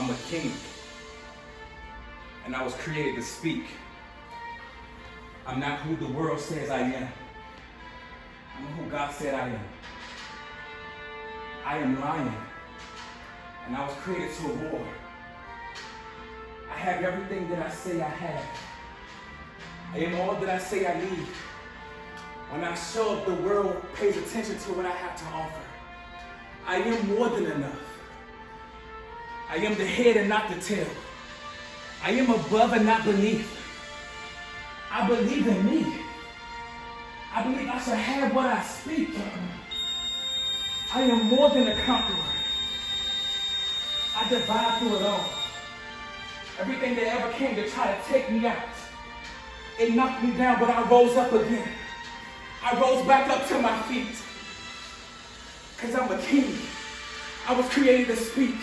I'm a king, and I was created to speak. I'm not who the world says I am. I'm who God said I am. I am lion, and I was created to roar. I have everything that I say I have. I am all that I say I need. When I show up, the world pays attention to what I have to offer. I am more than enough. I am the head and not the tail. I am above and not beneath. I believe in me. I believe I shall have what I speak. I am more than a conqueror. I divide through it all. Everything that ever came to try to take me out, it knocked me down, but I rose up again. I rose back up to my feet. Because I'm a king. I was created to speak.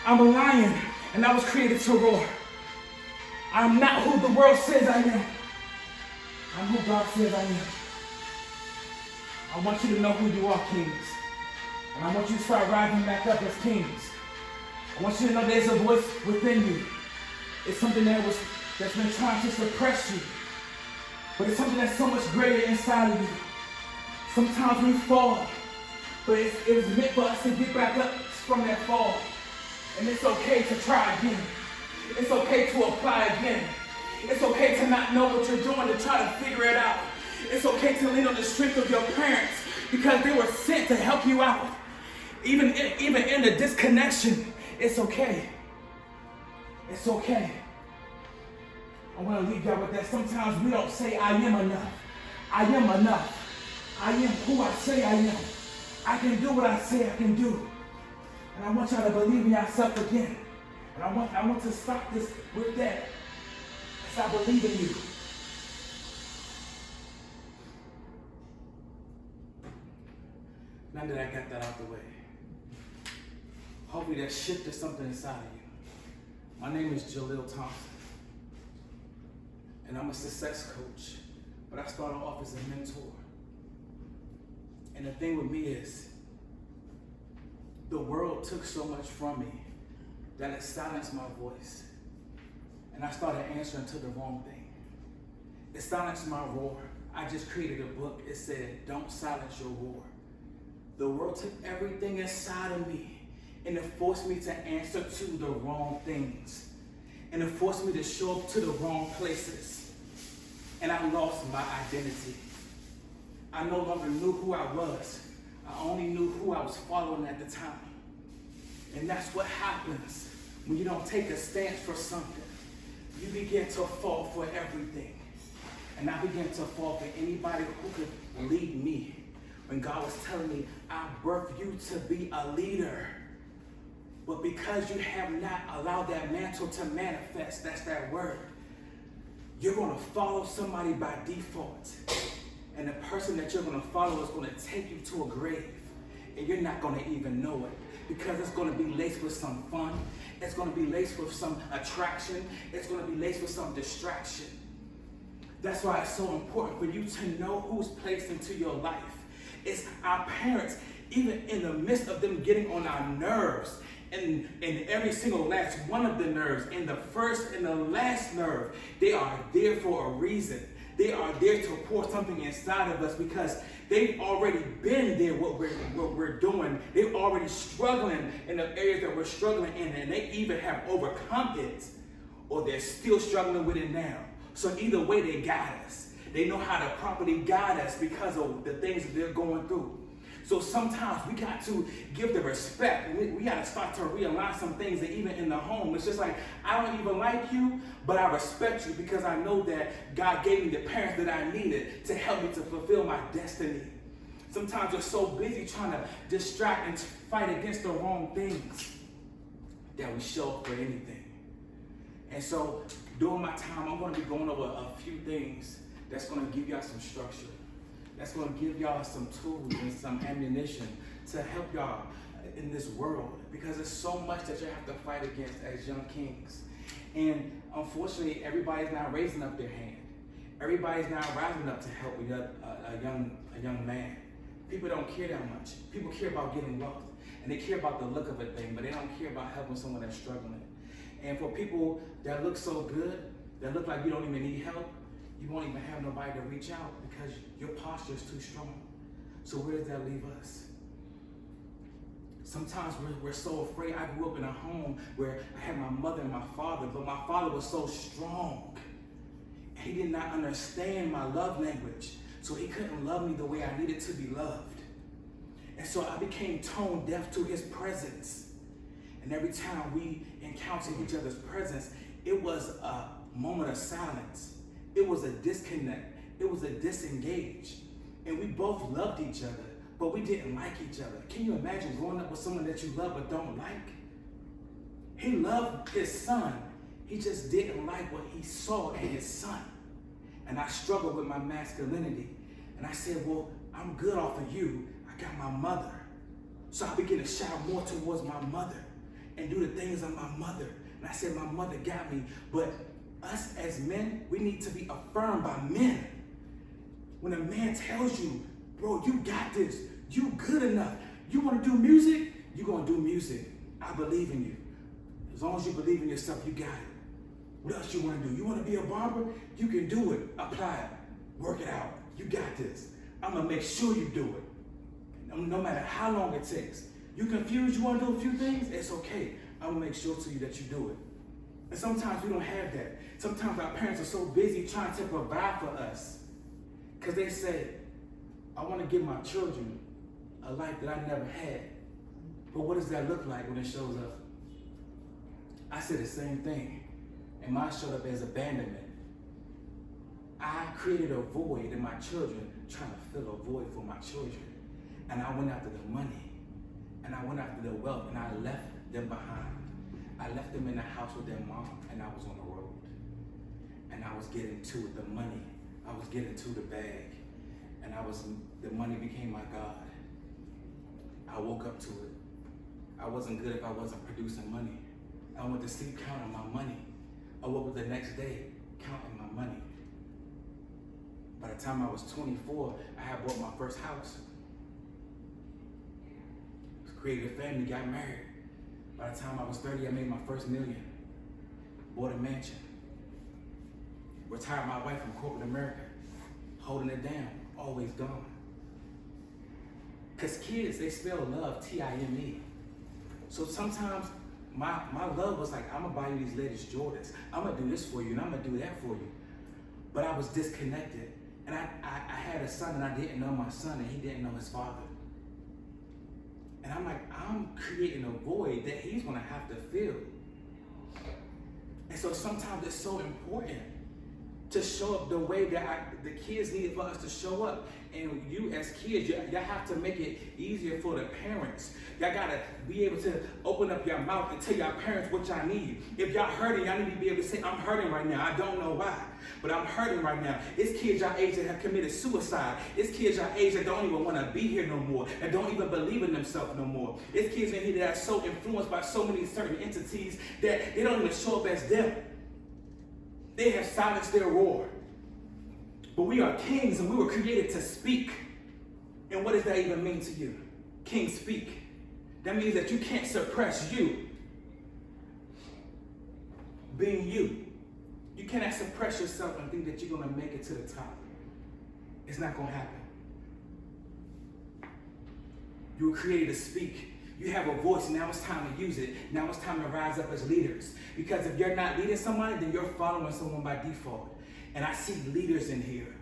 I'm a lion, and I was created to roar. I'm not who the world says I am. I'm who God says I am. I want you to know who you are, kings. And I want you to start rising back up as kings. I want you to know there's a voice within you. It's something that's been trying to suppress you. But it's something that's so much greater inside of you. Sometimes we fall, but it was meant for us to get back up from that fall. And it's okay to try again. It's okay to apply again. It's okay to not know what you're doing, to try to figure it out. It's okay to lean on the strength of your parents because they were sent to help you out. Even in the disconnection, it's okay. It's okay. I want to leave y'all with that. Sometimes we don't say, I am enough. I am enough. I am who I say I am. I can do what I say I can do. And I want y'all to believe in yourself again. And I want to stop this with that. Because I believe in you. Now that I got that out the way, hopefully that shifted something inside of you. My name is Jaliel Thompson. And I'm a success coach, but I started off as a mentor. And the thing with me is, the world took so much from me that it silenced my voice. And I started answering to the wrong thing. It silenced my roar. I just created a book. It said, don't silence your roar. The world took everything inside of me and it forced me to answer to the wrong things. And it forced me to show up to the wrong places. And I lost my identity. I no longer knew who I was. I only knew who I was following at the time. And that's what happens when you don't take a stance for something. You begin to fall for everything. And I began to fall for anybody who could lead me. When God was telling me, I birthed you to be a leader. But because you have not allowed that mantle to manifest, that's that word, you're going to follow somebody by default. And the person that you're going to follow is going to take you to a grave. And you're not going to even know it. Because it's going to be laced with some fun. It's going to be laced with some attraction. It's going to be laced with some distraction. That's why it's so important for you to know who's placed into your life. It's our parents, even in the midst of them getting on our nerves, and every single last one of the nerves, in the first and the last nerve, they are there for a reason. They are there to pour something inside of us because they've already been there, what we're doing. They're already struggling in the areas that we're struggling in, and they even have overcome it, or they're still struggling with it now. So either way, they guide us. They know how to properly guide us because of the things that they're going through. So sometimes we got to give the respect. We got to start to realign some things that even in the home, it's just like, I don't even like you, but I respect you because I know that God gave me the parents that I needed to help me to fulfill my destiny. Sometimes we're so busy trying to distract and fight against the wrong things that we show up for anything. And so during my time, I'm going to be going over a few things that's going to give y'all some structure. That's going to give y'all some tools and some ammunition to help y'all in this world, because there's so much that you have to fight against as young kings. And unfortunately, everybody's not raising up their hand. Everybody's not rising up to help a young man. People don't care that much. People care about getting wealth. and they care about the look of a thing, but they don't care about helping someone that's struggling. And for people that look so good, that look like you don't even need help, you won't even have nobody to reach out because your posture is too strong. So where does that leave us? Sometimes we're so afraid. I grew up in a home where I had my mother and my father, but my father was so strong. He did not understand my love language, so he couldn't love me the way I needed to be loved. And so I became tone deaf to his presence. And every time we encountered each other's presence, it was a moment of silence. It was a disconnect. It was a disengage. And we both loved each other, but we didn't like each other. Can you imagine growing up with someone that you love but don't like? He loved his son. He just didn't like what he saw in his son. And I struggled with my masculinity. And I said, well, I'm good off of you. I got my mother. So I began to shout more towards my mother and do the things of my mother. And I said, my mother got me. But us as men, we need to be affirmed by men. When a man tells you, bro, you got this. You good enough. You want to do music? You're going to do music. I believe in you. As long as you believe in yourself, you got it. What else you want to do? You want to be a barber? You can do it. Apply it. Work it out. You got this. I'm going to make sure you do it. No matter how long it takes. You confused, you want to do a few things? It's okay. I'm going to make sure to you that you do it. And sometimes we don't have that. Sometimes our parents are so busy trying to provide for us because they say, I want to give my children a life that I never had. But what does that look like when it shows up? I said the same thing. And mine showed up as abandonment. I created a void in my children, trying to fill a void for my children. And I went after the money, and I went after the wealth, and I left them behind. I left them in the house with their mom, and I was on the road. And I was getting to it, the money. I was getting to the bag, and the money became my God. I woke up to it. I wasn't good if I wasn't producing money. I went to sleep counting my money. I woke up the next day counting my money. By the time I was 24, I had bought my first house. Created a family, got married. By the time I was 30, I made my first million. Bought a mansion. Retired my wife from corporate America. Holding it down, always gone. Because kids, they spell love, T-I-M-E. So sometimes my love was like, I'm gonna buy you these latest Jordans. I'm gonna do this for you and I'm gonna do that for you. But I was disconnected. And I had a son and I didn't know my son and he didn't know his father. And I'm like, I'm creating a void that he's gonna have to fill. And so sometimes it's so important to show up the way that the kids need for us to show up. And you as kids, y'all have to make it easier for the parents. Y'all gotta be able to open up your mouth and tell y'all parents what y'all need. If y'all hurting, y'all need to be able to say, I'm hurting right now. I don't know why, but I'm hurting right now. It's kids y'all age that have committed suicide. It's kids y'all age that don't even want to be here no more, that don't even believe in themselves no more. It's kids in here that are so influenced by so many certain entities that they don't even show up as them. They have silenced their roar. But we are kings and we were created to speak. And what does that even mean to you? Kings speak. That means that you can't suppress you being you. You cannot suppress yourself and think that you're going to make it to the top. It's not going to happen. You were created to speak. You have a voice, now it's time to use it. Now it's time to rise up as leaders. Because if you're not leading somebody, then you're following someone by default. And I see leaders in here.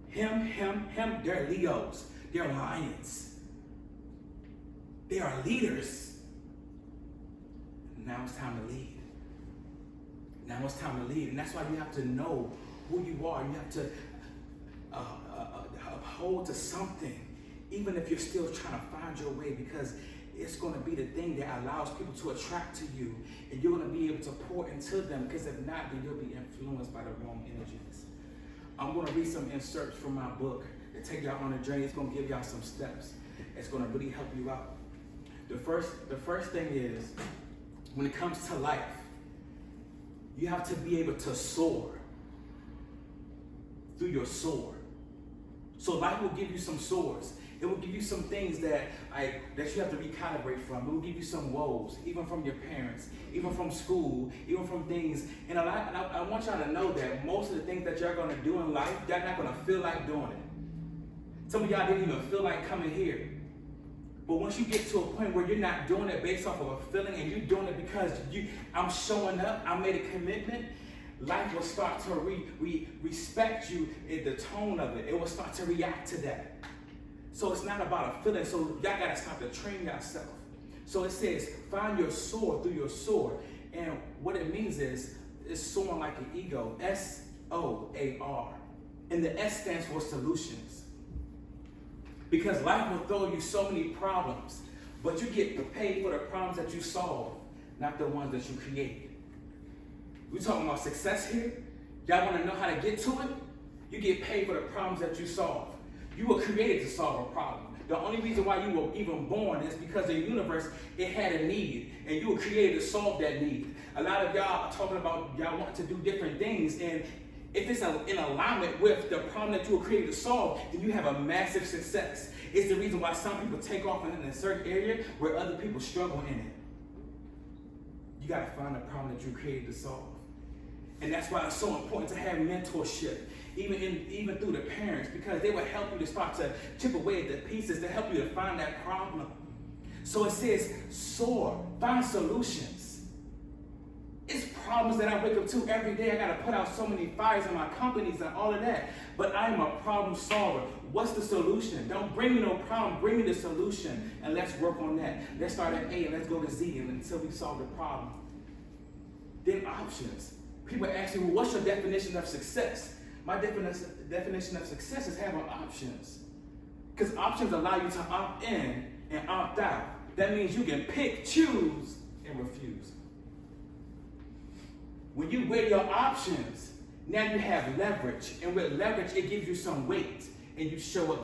Him, they're Leos. They're lions. They are leaders. Now it's time to lead. Now it's time to lead. And that's why you have to know who you are. You have to uphold to something. Even if you're still trying to find your way, because it's going to be the thing that allows people to attract to you, and you're going to be able to pour into them, because if not, then you'll be influenced by the wrong energies. I'm going to read some inserts from my book to take y'all on a journey. It's going to give y'all some steps. It's going to really help you out. The first thing is, when it comes to life, you have to be able to soar through your sword. So life will give you some swords. It will give you some things that you have to recalibrate from. It will give you some woes, even from your parents, even from school, even from things. And I want y'all to know that most of the things that you're going to do in life, you're not going to feel like doing it. Some of y'all didn't even feel like coming here. But once you get to a point where you're not doing it based off of a feeling and you're doing it because I'm showing up, I made a commitment, life will start to respect you in the tone of it. It will start to react to that. So it's not about a feeling. So y'all got to start to train yourself. So it says, find your soar through your sword. And what it means is, it's soaring like an ego. S-O-A-R. And the S stands for solutions. Because life will throw you so many problems, but you get paid for the problems that you solve, not the ones that you create. We're talking about success here. Y'all want to know how to get to it? You get paid for the problems that you solve. You were created to solve a problem. The only reason why you were even born is because the universe, it had a need, and you were created to solve that need. A lot of y'all are talking about y'all want to do different things, and if it's in alignment with the problem that you were created to solve, then you have a massive success. It's the reason why some people take off in a certain area where other people struggle in it. You got to find the problem that you were created to solve. And that's why it's so important to have mentorship, even through the parents, because they will help you to start to chip away at the pieces to help you to find that problem. So it says, soar, find solutions. It's problems that I wake up to every day. I got to put out so many fires in my companies and all of that. But I am a problem solver. What's the solution? Don't bring me no problem. Bring me the solution, and let's work on that. Let's start at A and let's go to Z until we solve the problem. Then options. People ask me, well, what's your definition of success? My definition of success is having options. Because options allow you to opt in and opt out. That means you can pick, choose, and refuse. When you weigh your options, now you have leverage. And with leverage, it gives you some weight. And you show up